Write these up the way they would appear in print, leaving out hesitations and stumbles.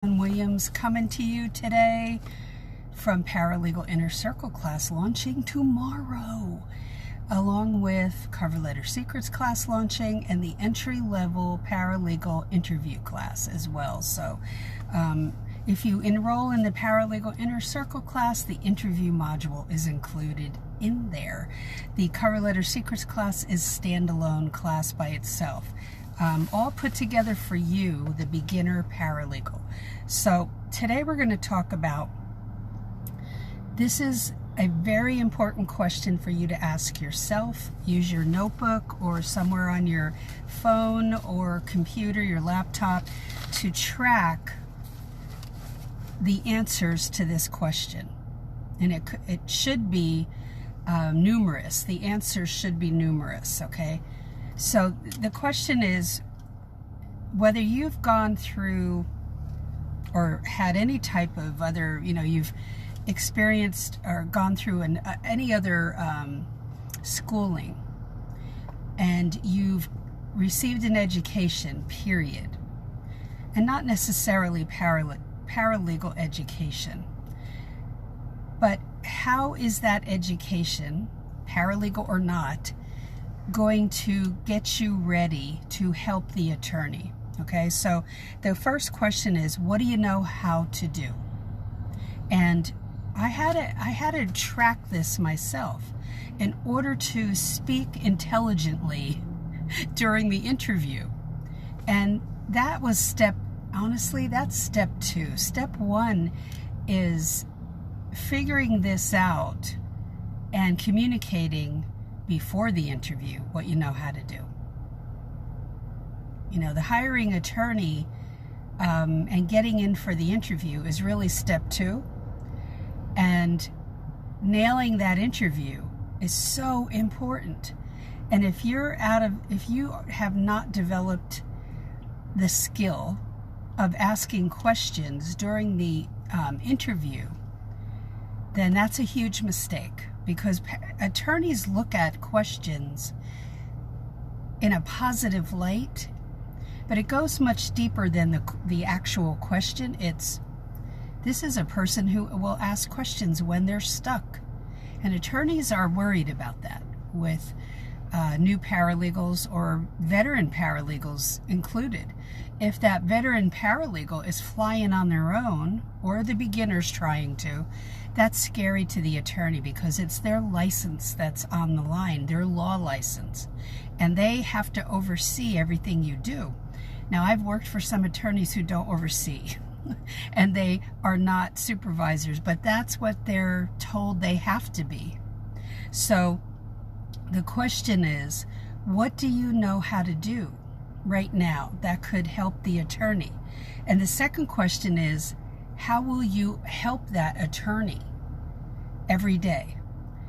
Williams coming to you today from Paralegal Inner Circle class launching tomorrow, along with Cover Letter Secrets class launching and the entry-level paralegal interview class as well. So if you enroll in the Paralegal Inner Circle class, the interview module is included in there. The Cover Letter Secrets class is standalone class by itself. All put together for you, the beginner paralegal. So today we're going to talk about, this is a very important question for you to ask yourself. Use your notebook or somewhere on your phone or computer, your laptop, to track the answers to this question. And it should be numerous. The answers should be numerous, okay? So the question is whether you've gone through or had any type of other, you've experienced or gone through any other schooling, and you've received an education, period, and not necessarily paralegal education. But how is that education, paralegal or not, going to get you ready to help the attorney? Okay, so the first question is, what do you know how to do? And I had to track this myself in order to speak intelligently during the interview. And that was honestly, that's step 2. Step 1 is figuring this out and communicating before the interview what you know how to do. The hiring attorney and getting in for the interview is really step 2. And nailing that interview is so important. And if you have not developed the skill of asking questions during the interview, then that's a huge mistake, because attorneys look at questions in a positive light, but it goes much deeper than the actual question. This is a person who will ask questions when they're stuck, and attorneys are worried about that with new paralegals or veteran paralegals included. If that veteran paralegal is flying on their own, or the beginner's trying to, that's scary to the attorney, because it's their license that's on the line, their law license, and they have to oversee everything you do. Now, I've worked for some attorneys who don't oversee, and they are not supervisors, but that's what they're told they have to be. So the question is, what do you know how to do right now that could help the attorney? And the second question is, how will you help that attorney every day?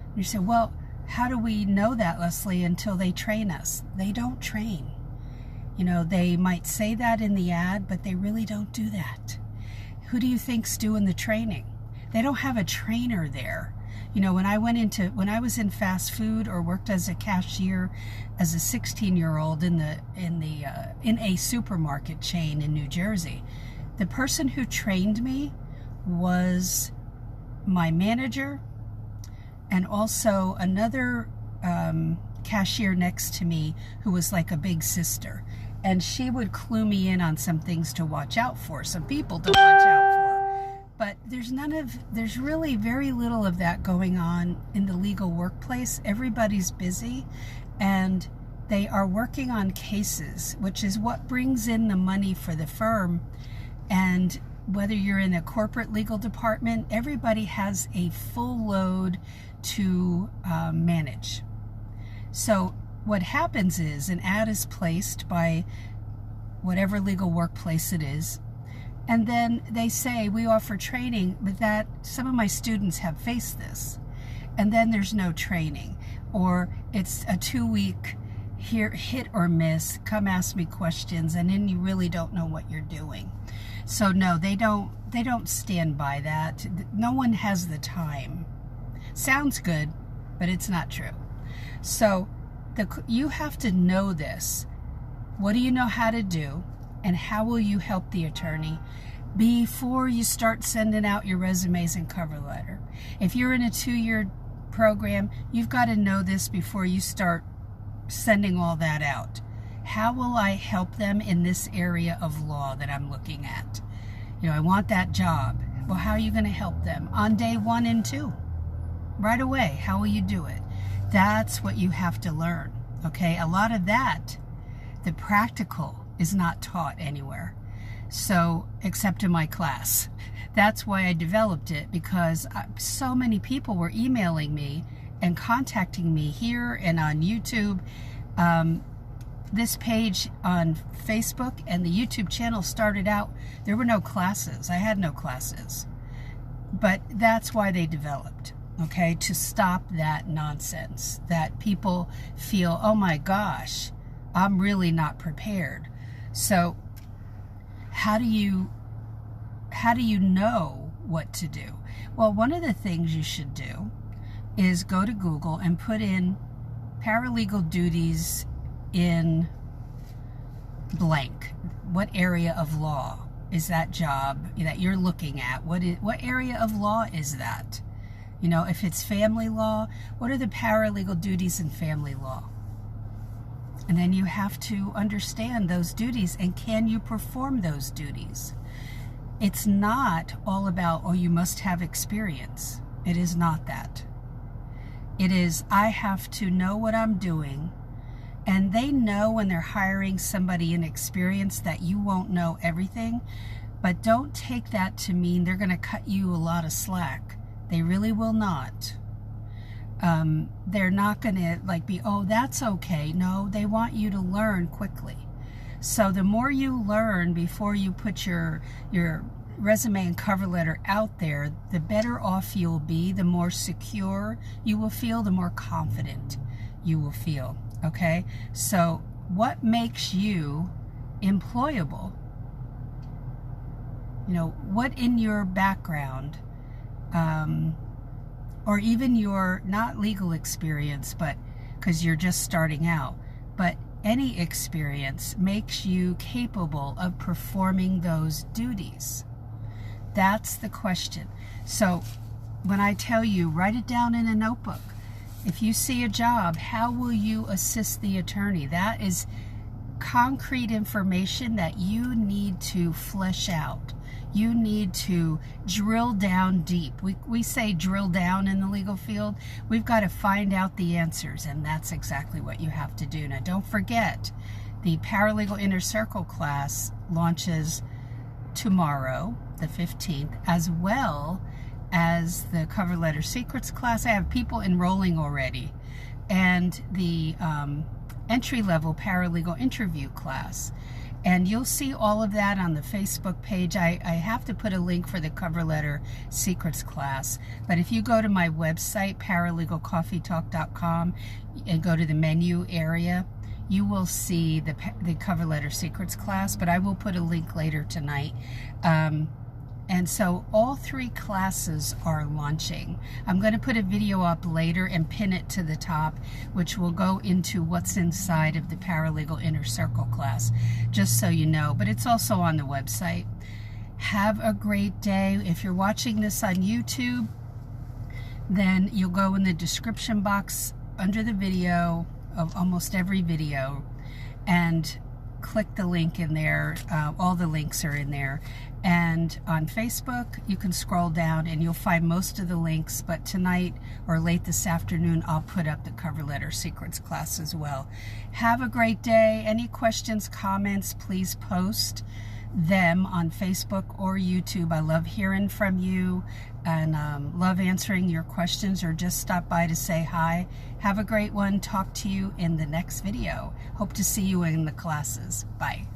And you say, well, how do we know that, Leslie, until they train us? They don't train. They might say that in the ad, but they really don't do that. Who do you think's doing the training? They don't have a trainer there. When I was in fast food or worked as a cashier as a 16-year-old in a supermarket chain in New Jersey, the person who trained me was my manager and also another cashier next to me who was like a big sister. And she would clue me in on some things to watch out for, some people to watch out for. But there's really very little of that going on in the legal workplace. Everybody's busy, and they are working on cases, which is what brings in the money for the firm. And whether you're in a corporate legal department, everybody has a full load to manage. So what happens is an ad is placed by whatever legal workplace it is, and then they say, we offer training, but that some of my students have faced this, and then there's no training, or it's a 2-week hit or miss, come ask me questions, and then you really don't know what you're doing. So no, they don't stand by that. No one has the time. Sounds good, but it's not true. So you have to know this. What do you know how to do, and how will you help the attorney? before you start sending out your resumes and cover letter. If you're in a 2-year program, you've got to know this before you start sending all that out. How will I help them in this area of law that I'm looking at? You know, I want that job. Well, how are you going to help them on day 1 and 2? Right away, how will you do it? That's what you have to learn, okay? A lot of that, the practical, is not taught anywhere. So, except in my class. That's why I developed it, because so many people were emailing me and contacting me here and on YouTube. This page on Facebook and the YouTube channel started out, there were no classes. I had no classes. But that's why they developed, okay, to stop that nonsense, that people feel, oh my gosh, I'm really not prepared. So how do you know what to do? Well, one of the things you should do is go to Google and put in paralegal duties in blank. What area of law is that job that you're looking at? What area of law is that? You know, if it's family law, what are the paralegal duties in family law? And then you have to understand those duties, and can you perform those duties? It's not all about, oh, you must have experience. It is not that. It is, I have to know what I'm doing. And they know when they're hiring somebody inexperienced that you won't know everything, but don't take that to mean they're going to cut you a lot of slack. They really will not. They're not going to be, oh, that's okay. No, they want you to learn quickly. So the more you learn before you put your resume and cover letter out there, the better off you'll be, the more secure you will feel, the more confident you will feel. Okay, so what makes you employable? You know, what in your background, or even your not legal experience, but because you're just starting out, but any experience makes you capable of performing those duties? That's the question. So when I tell you, write it down in a notebook. If you see a job, how will you assist the attorney? That is concrete information that you need to flesh out. You need to drill down deep. We say drill down in the legal field. We've got to find out the answers, and that's exactly what you have to do. Now, don't forget, the Paralegal Inner Circle class launches tomorrow, the 15th, as well as the Cover Letter Secrets class. I have people enrolling already, and the entry-level paralegal interview class. And you'll see all of that on the Facebook page. I have to put a link for the Cover Letter Secrets class, but if you go to my website, paralegalcoffeetalk.com, and go to the menu area, you will see the Cover Letter Secrets class, but I will put a link later tonight. And so all 3 classes are launching. I'm going to put a video up later and pin it to the top, which will go into what's inside of the Paralegal Inner Circle class, just so you know. But it's also on the website. Have a great day. If you're watching this on YouTube, then you'll go in the description box under the video of almost every video and click the link in there. All the links are in there. And on Facebook, you can scroll down and you'll find most of the links, but tonight or late this afternoon, I'll put up the Cover Letter Secrets class as well. Have a great day. Any questions, comments, please post them on Facebook or YouTube. I love hearing from you and love answering your questions, or just stop by to say hi. Have a great one. Talk to you in the next video. Hope to see you in the classes. Bye.